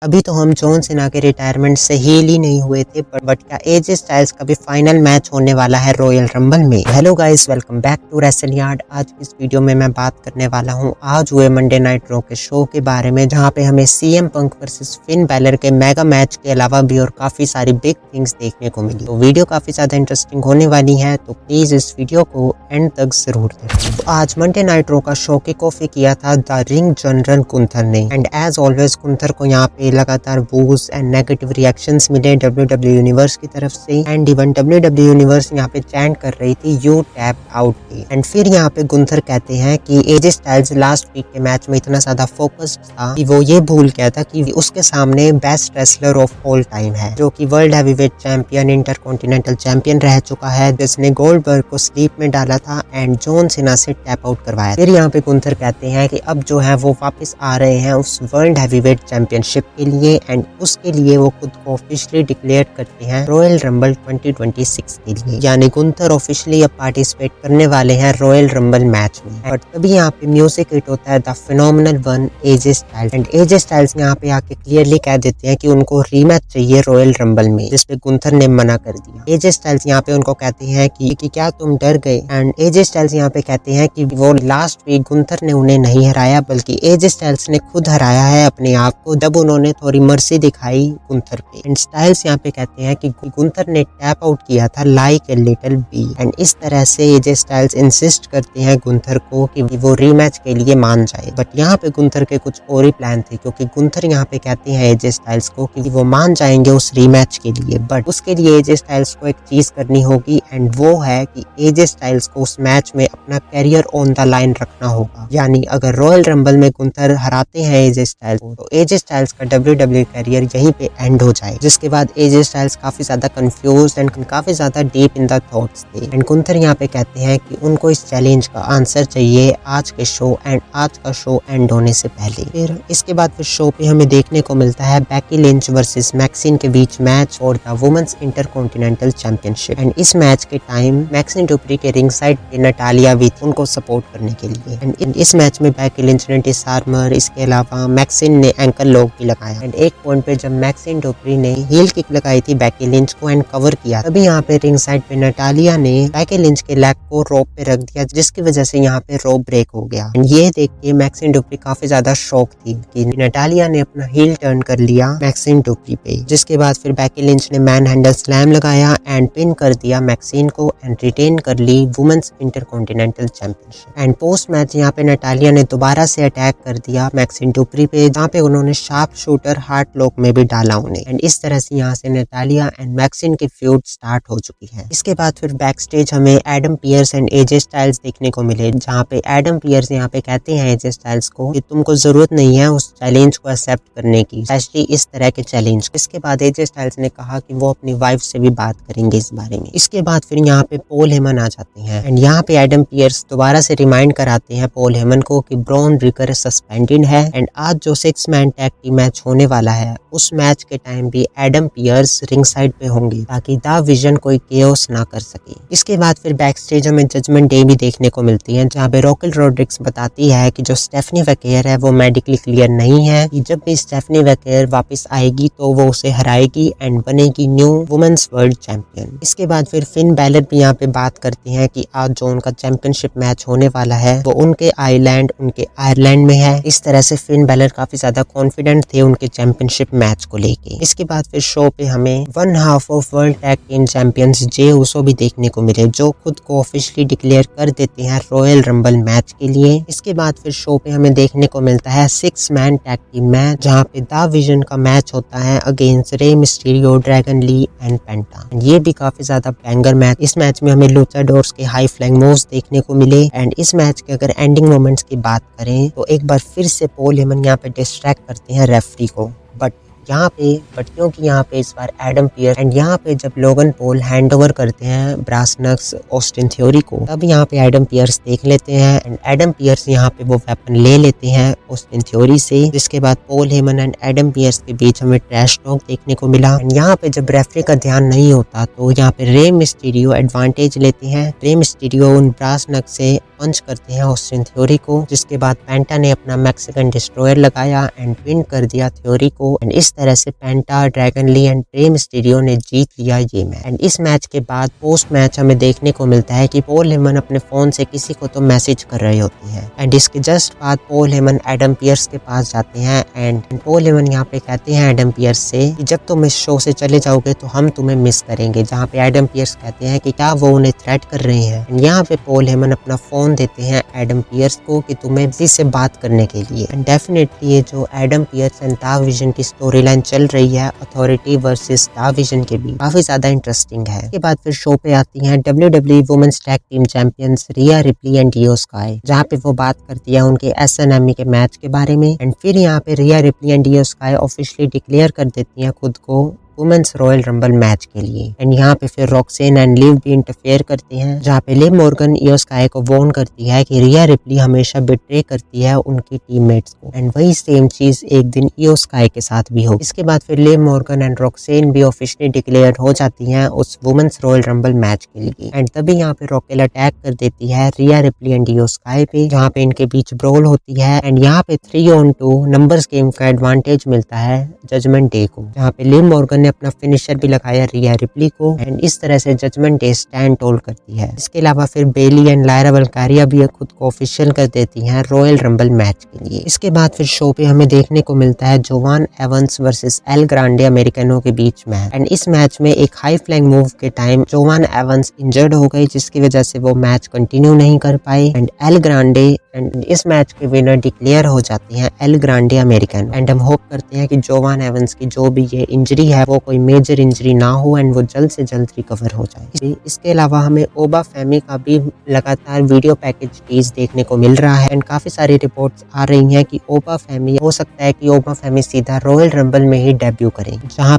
अभी तो हम जॉन सीना के रिटायरमेंट से हील ही नहीं हुए थे, बट क्या एजे स्टाइल्स का भी फाइनल मैच होने वाला है रॉयल रंबल में। Hello guys, welcome back to wrestle yard. आज की इस वीडियो में मैं बात करने वाला हूं आज हुए मंडे नाइट रॉ के शो के बारे में, जहां पे हमें CM Punk versus fin Balor के मेगा मैच के अलावा भी और काफी सारी बिग थिंग्स देखने को मिली। तो वीडियो काफी ज्यादा इंटरेस्टिंग होने वाली है, तो प्लीज इस वीडियो को एंड तक जरूर देखें। तो आज मंडे नाइट रॉ का शो किक ऑफ किया था द रिंग जनरल गुंथर ने, एंड एज ऑलवेज गुंथर को यहाँ पे लगातार बूज एंड नेगेटिव रिएक्शंस मिले WWE यूनिवर्स की तरफ से, एंड इवन WWE यूनिवर्स यहाँ पे चैंट कर रही थी यू टैप आउट के। एंड फिर यहाँ पे गुंथर कहते हैं कि एजे स्टाइल्स लास्ट वीक के मैच में इतना ज्यादा फोकस्ड था कि वो ये भूल गया था कि उसके सामने best wrestler of all time है, जो कि world heavyweight champion, intercontinental champion रह चुका है, जिसने गोल्डबर्ग को स्लीप में डाला था एंड जॉन सीना से टैप आउट करवाया। फिर यहाँ पे गुंथर कहते हैं कि अब जो है वो वापस आ रहे हैं उस वर्ल्ड हैवीवेट चैंपियनशिप के लिए, एंड उसके लिए वो खुद को ऑफिशियली डिक्लेयर करते हैं रॉयल रंबल 2026 के लिए। यानी गुंथर ऑफिशियली अब पार्टिसिपेट करने वाले हैं रॉयल रंबल मैच में। बट तभी यहाँ पे म्यूजिक हिट होता है the phenomenal one AJ Styles, and AJ Styles यहाँ पे आके क्लियरली कह देते हैं कि उनको रीमैच चाहिए रॉयल रंबल में, जिसपे गुंथर ने मना कर दिया। एजे स्टाइल्स यहाँ पे उनको कहते हैं कि क्या तुम डर गए, एंड एजे स्टाइल्स यहाँ पे कहते हैं कि वो लास्ट वीक गुंथर ने उन्हें नहीं हराया, बल्कि एजे स्टाइल्स ने खुद हराया है अपने आप को, जब उन्होंने थोड़ी मर्सी दिखाई गुंथर पे। एंड स्टाइल्स यहाँ पे कहते हैं कि गुंथर ने टैप आउट किया था like a little bee, and इस तरह से एजे स्टाइल्स इंसिस्ट करते हैं गुंथर को कि वो रीमैच के लिए मान जाए। बट यहाँ पे गुंथर के कुछ और ही प्लान थे, क्योंकि गुंथर यहाँ पे कहते हैं एजे स्टाइल्स को कि वो मान जाएंगे उस रीमैच के लिए, बट उसके लिए एजे स्टाइल्स को एक चीज करनी होगी, एंड वो है कि एजे स्टाइल्स को उस मैच में अपना कैरियर ऑन द लाइन रखना होगा। यानी अगर रॉयल रंबल में गुंथर हराते हैं एजे स्टाइल्स को, तो एजे स्टाइल्स का WWE कैरियर यहीं पे एंड हो जाए। जिसके बाद एजे स्टाइल्स काफी ज्यादा कंफ्यूज्ड एंड काफी ज्यादा डीप इन द थॉट्स थे, एंड गुंथर यहाँ पे कहते हैं कि उनको इस चैलेंज का आंसर चाहिए आज के शो, एंड आज का शो एंड होने से पहले। फिर इसके बाद फिर शो पे हमें देखने को मिलता है बेकी लिंच वर्सेस मैक्सिन के बीच मैच और the women's intercontinental championship. And इस मैच के टाइम मैक्सिन डुप्री के रिंग साइड पे नटालिया भी थी उनको सपोर्ट करने के लिए, एंड इस मैच में बेकी लिंच ने डिसआर्मर, इसके अलावा मैक्सिन ने एंकल लॉक भी लगाया। एंड एक पॉइंट पे जब मैक्सिन डुप्री ने हील किक लगाई थी बेकी लिंच को एंड कवर किया, तभी यहाँ पे रिंग साइड पे नटालिया ने बेकी लिंच के लेग को रोप पे रख दिया, जिसकी वजह से यहाँ पे रोप ब्रेक हो गया। एंड ये देख के मैक्सिन डुप्री काफी ज्यादा शॉक थी कि नटालिया ने अपना हील टर्न कर लिया मैक्सिन डुप्री पे। जिसके बाद फिर बेकी लिंच ने मैन हैंडल स्लैम लगाया एंड पिन कर दिया मैक्सिन को, एंड रिटेन कर ली women's intercontinental championship. And post match यहाँ पे नटालिया ने दोबारा से अटैक कर दिया मैक्सिन डुप्री पे, जहाँ पे उन्होंने शार्प शूटर हार्ट लॉक में भी डाला उन्हें, एंड इस तरह से यहाँ से नटालिया एंड मैक्सिन की फ्यूड स्टार्ट हो चुकी है। इसके बाद फिर बैक स्टेज हमें Adam Pearce and AJ Styles देखने को मिले, जहाँ पे एडम पियर्स यहाँ पे कहते हैं एजे स्टाइल्स को कि तुमको जरूरत नहीं है उस चैलेंज को एक्सेप्ट करने की, स्पेशली इस तरह के चैलेंज। इसके बाद एजे स्टाइल्स ने कहा कि वो अपनी वाइफ से भी बात करेंगे इस बारे में। इसके बाद फिर यहाँ पे पॉल हेमन आ जाते हैं, एंड यहाँ पे एडम पियर्स दोबारा से रिमाइंड कराते हैं पॉल हेमन को कि ब्रॉन ब्रेकर सस्पेंडेड है, एंड आज जो 6 मैन टैग टीम मैच होने वाला है उस मैच के टाइम भी एडम पियर्स रिंग साइड पे होंगे, ताकि द विजन कोई केओस ना कर सके। इसके बाद फिर बैक स्टेज हमें जजमेंट डे भी देखने को मिलती है, जहाँ पे रॉकेल रॉड्रिक्स बताती है कि जो स्टेफनी वैकेयर है वो मेडिकली क्लियर नहीं है, कि जब भी स्टेफनी वैकेयर वापस आएगी तो वो उसे हराएगी एंड बनेगी न्यू वुमेन्स वर्ल्ड चैंपियन। इसके बाद फिर फिन बैलर भी यहाँ पे बात करते हैं कि आज जो उनका चैंपियनशिप मैच होने वाला है वो उनके आइलैंड, उनके आयरलैंड में है। इस तरह से फिन बैलर काफी ज्यादा कॉन्फिडेंट थे उनके चैंपियनशिप मैच को लेके। इसके बाद फिर शो पे हमें one half of world tag team champions Jey Uso भी देखने को मिले, जो खुद को ऑफिशियली डिक्लेयर कर देते हैं रॉयल रंबल मैच के लिए। इसके बाद फिर शो पे हमें देखने को मिलता है 6 मैन टैग टीम मैच, जहाँ पे द विजन का मैच होता है against Rey Mysterio, Dragon Lee and Penta. ये भी काफी ज्यादा बैंगर मैच। इस मैच में हमें लुचाडोर्स के हाई फ्लाइंग मूव्स देखने को मिले, एंड इस मैच के अगर एंडिंग मोमेंट्स की बात करें तो एक बार फिर से पॉल हेमन यहाँ पे डिस्ट्रैक्ट करते हैं रेफरी को, बट यहाँ पे बट क्योंकि यहाँ पे इस बार एडम पियर्स एंड यहाँ पे जब लोगन पॉल हैंड ओवर करते हैं ब्रास नक्स ऑस्टिन थ्योरी को, तब यहाँ पे एडम पियर्स देख लेते हैं एंड एडम पियर्स यहाँ पे वो वेपन ले लेते हैं ऑस्टिन थ्योरी से, जिसके बाद Paul Heyman and Adam Pearce के बीच हमें ट्रैश टॉक देखने को मिला। एंड यहाँ पे जब रेफरी का ध्यान नहीं होता तो यहाँ पे रे मिस्टीरियो एडवांटेज लेते हैं। रे मिस्टीरियो उन ब्रास नक्स से पंच करते हैं ऑस्टिन थ्योरी को, जिसके बाद पेंटा ने अपना मैक्सिकन डिस्ट्रॉयर लगाया एंड विन कर दिया थ्योरी को। एंड इस तरह से Penta, Dragon Lee and Rey Mysterio ने जीत लिया ये मैच। एंड इस मैच के बाद पोस्ट मैच हमें देखने को मिलता है कि पॉल हेमन अपने फोन से किसी को तो मैसेज कर रहे होते हैं एंड इसके जस्ट बाद पॉल हेमन एडम पियर्स के पास जाते हैं एंड पॉल हेमन यहाँ पे कहते हैं एडम पियर्स से कि जब तुम इस शो से चले जाओगे तो हम तुम्हें मिस करेंगे, जहाँ पे एडम पियर्स कहते हैं कि क्या वो उन्हें थ्रेट कर रहे हैं। एंड यहाँ पे पॉल हेमन अपना फोन देते हैं एडम पियर्स को कि तुम्हें किसी से बात करने के लिए। एंड डेफिनेटली ये जो एडम पियर्स एंड दा विजन की स्टोरी लाइन चल रही है अथॉरिटी वर्सेस दा विजन के बीच, काफी ज्यादा इंटरेस्टिंग है। इसके बाद फिर शो पे आती हैं WWE women's tag team champions Rhea Ripley and Iyo Sky, जहाँ पे वो बात करती है उनके SNME के मैच के बारे में। एंड फिर यहाँ पे रिया Ripley and Iyo sky officially declare कर देती हैं खुद को वुमेन्स रॉयल रंबल मैच के लिए। एंड यहाँ पे फिर रॉक्सेन एंड लिव भी इंटरफेयर करते हैं, जहाँ पे लिव मॉर्गन इयो स्काई को वार्न करती है कि रिया रिप्ली हमेशा बिट्रे करती है उनकी टीममेट्स को एंड वही सेम चीज एक दिन इयो स्काई के साथ भी हो। इसके बाद फिर लिव मॉर्गन एंड रॉक्सेन भी ऑफिशियली डिक्लेयर हो जाती हैं उस वुमेन्स रॉयल रंबल मैच के लिए। एंड तभी यहाँ पे रॉकेल अटैक कर देती है रिया रिप्ली एंड इयो स्काई पे, जहाँ पे इनके बीच ब्रोल होती है एंड यहाँ पे 3-on-2 नंबर्स गेम का एडवांटेज मिलता है जजमेंट डे को, जहाँ पे लिव मॉर्गन ने अपना फिनिशर भी लगाया रिया रिप्ली को एंड इस तरह से जजमेंट डे स्टैंड टोल करती है। इसके अलावा फिर बेली एंड लायरा वल्कारिया भी खुद को ऑफिशियल कर देती हैं रॉयल रंबल मैच के लिए। इसके बाद फिर शो पे हमें देखने को मिलता है जोवान एवंस वर्सेस एल ग्रांडे अमेरिकनों के बीच मैच। एंड इस मैच में एक हाई फ्लाइंग मूव के टाइम जोवान एवंस इंजर्ड हो गई, जिसकी वजह से वो मैच कंटिन्यू नहीं कर पाए एंड एल ग्रांडे एंड इस मैच के विनर डिक्लेयर हो जाते हैं एल ग्रांडे अमेरिकन। एंड हम होप करते हैं कि जोवान एवंस की जो भी ये इंजरी है वो कोई मेजर इंजरी ना हो एंड वो जल्द से जल्द रिकवर हो जाए। इसके अलावा हमें ओबा फेमी का भी लगातार वीडियो पैकेज टीज देखने को मिल रहा है एंड काफी सारी रिपोर्ट्स आ रही हैं कि ओबा फेमी हो सकता है कि ओबा फेमी सीधा रॉयल रंबल में ही डेब्यू करें, जहां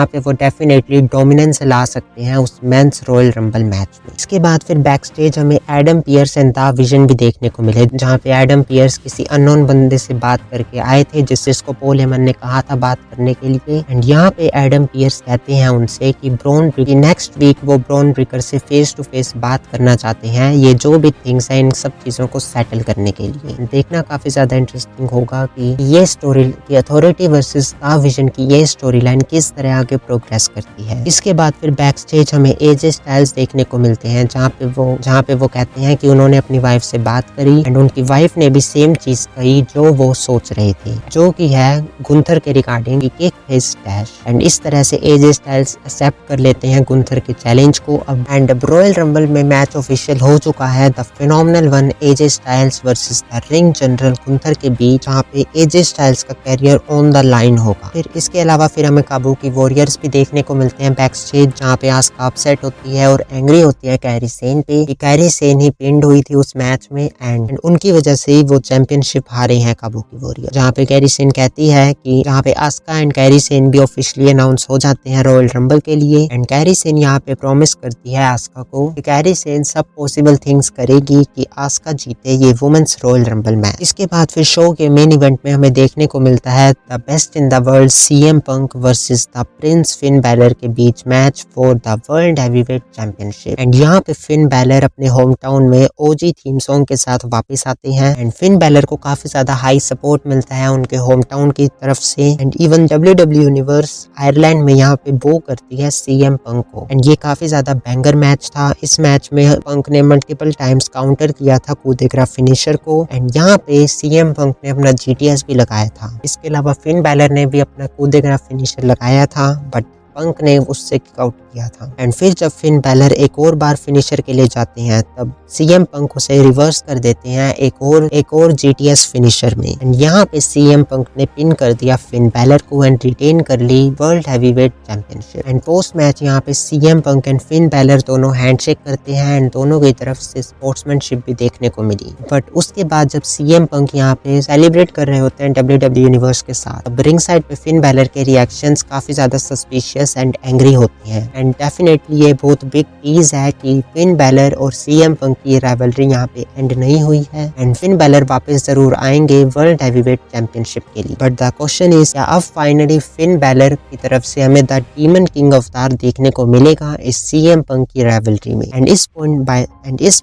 पे वो डेफिनेटली डोमिनेंस ला सकते हैं उस मेंस रॉयल रंबल मैच में। इसके बाद फिर बैक स्टेज हमें एडम पियर्स एंड दा विजन भी देखने को मिले, जहाँ पे एडम पियर्स किसी अननोन बंदे से बात करके आए थे जिसको पॉल हेमन ने कहा था बात करने के लिए। एंड यहाँ पे एडम पियर्स कहते हैं उनसे कि नेक्स्ट वीक वो ब्रॉन ब्रेकर से फेस टू फेस बात करना चाहते हैं, ये जो भी थिंग्स हैं इन सब चीजों को सेटल करने के लिए। देखना काफी ज्यादा इंटरेस्टिंग होगा कि ये स्टोरी की अथॉरिटी वर्सेस दा विजन की ये स्टोरी लाइन किस तरह आगे प्रोग्रेस करती है। इसके बाद फिर बैक स्टेज हमें एजे स्टाइल्स देखने को मिलते हैं, जहाँ पे वो कहते हैं कि उन्होंने अपनी वाइफ से बात करी एंड उनकी वाइफ ने भी सेम चीज कही जो वो सोच रहे थे, जो कि है गुंथर के regarding kick his dash. And इस तरह से एजे स्टाइल्स एक्सेप्ट कर लेते हैं गुंथर के चैलेंज को अब। एंड रॉयल रंबल में मैच ऑफिशियल हो चुका है, the phenomenal one AJ Styles versus the ring general Gunther के बीच, जहाँ पे एजे स्टाइल्स का कैरियर ऑन द लाइन होगा। फिर इसके अलावा फिर हमें काबुकी वॉरियर्स भी देखने को मिलते हैं बैक स्टेज, जहाँ पे आस्का अपसेट होती है और एंग्री होती है कैरी सेन पे कि कैरी सेन ही पिंड हुई थी उस मैच में एंड उनकी वजह से ही वो चैंपियनशिप हारे हैं काबुकी वॉरियर। जहाँ पे कैरी सेन कहती है कि जहाँ पे आस्का एंड कैरी सेन भी ऑफिशियली अनाउंस हो जाते हैं रॉयल रंबल के लिए एंड कैरी सेन यहाँ पे प्रॉमिस करती है आस्का को कि कैरी सेन सब पॉसिबल थिंग्स करेगी कि आस्का जीते ये वुमेन्स रॉयल रंबल मैच। इसके बाद फिर शो के मेन इवेंट में हमें देखने को मिलता है the best in the world CM Punk versus the prince Finn Balor के बीच match for the world heavyweight championship. And यहाँ पे फिन बैलर अपने होम टाउन में OG थीम सॉन्ग के साथ वापस आते हैं एंड फिन बैलर को काफी ज्यादा हाई सपोर्ट मिलता है उनके होम टाउन की तरफ से and even WWE universe Ireland में यहाँ पे बो करती है CM पंक को एंड ये काफी ज्यादा बैंगर मैच था। इस मैच में पंक ने मल्टीपल टाइम्स काउंटर किया था कूदेग्रा फिनिशर को एंड यहाँ पे CM पंक ने अपना GTS भी लगाया था। इसके अलावा फिन बैलर ने भी अपना कूदेग्रा फिनिशर लगाया था बट पंक ने उससे किक आउट किया था। एंड फिर जब फिन बैलर एक और बार फिनिशर के लिए जाते हैं तब सीएम पंक उसे रिवर्स कर देते हैं एक और जीटीएस फिनिशर में। एंड यहाँ पे सीएम पंक ने पिन कर दिया फिन बैलर को एंड रिटेन कर ली world heavyweight championship. And post match यहाँ पे CM Punk and Finn Balor दोनों हैंडशेक करते हैं एंड दोनों की तरफ से स्पोर्ट्समैनशिप भी देखने को मिली। बट उसके बाद जब सीएम पंक यहाँ पे सेलिब्रेट कर रहे होते हैं WWE यूनिवर्स के साथ, अब रिंग साइड पे फिन बैलर के रिएक्शंस काफी ज्यादा सस्पिशियस एंड एंग्री होते हैं। एंड डेफिनेटली ये बहुत बिग टीज है कि फिन बैलर और सीएम पंक की राइवलरी यहाँ पे एंड नहीं हुई है एंड फिन बैलर वापस जरूर आएंगे वर्ल्ड हैवीवेट चैंपियनशिप के लिए। बट द क्वेश्चन इज क्या अब फाइनली फिन बैलर की तरफ से हमें द डीमन किंग अवतार देखने को मिलेगा इस सीएम पंक की राइवलरी में। एंड इस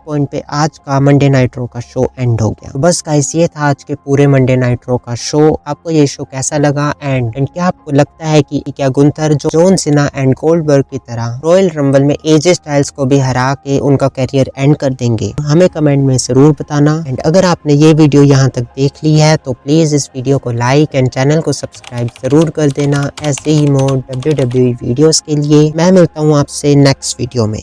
पॉइंट पे आज का मंडे नाइट रो का शो एंड हो गया। तो बस गाइस ये था आज के पूरे मंडे नाइट रो का शो। आपको ये शो कैसा लगा एंड क्या आपको लगता है कि क्या Gunther John Cena and Goldberg की तरह रॉयल रंबल में एजे स्टाइल्स को भी हरा के उनका करियर एंड कर देंगे? हमें कमेंट में जरूर बताना। एंड अगर आपने ये वीडियो यहाँ तक देख ली है तो प्लीज इस वीडियो को लाइक एंड चैनल को सब्सक्राइब जरूर कर देना ऐसे ही मोर WWE वीडियोस के लिए। मैं मिलता हूँ आपसे नेक्स्ट वीडियो में।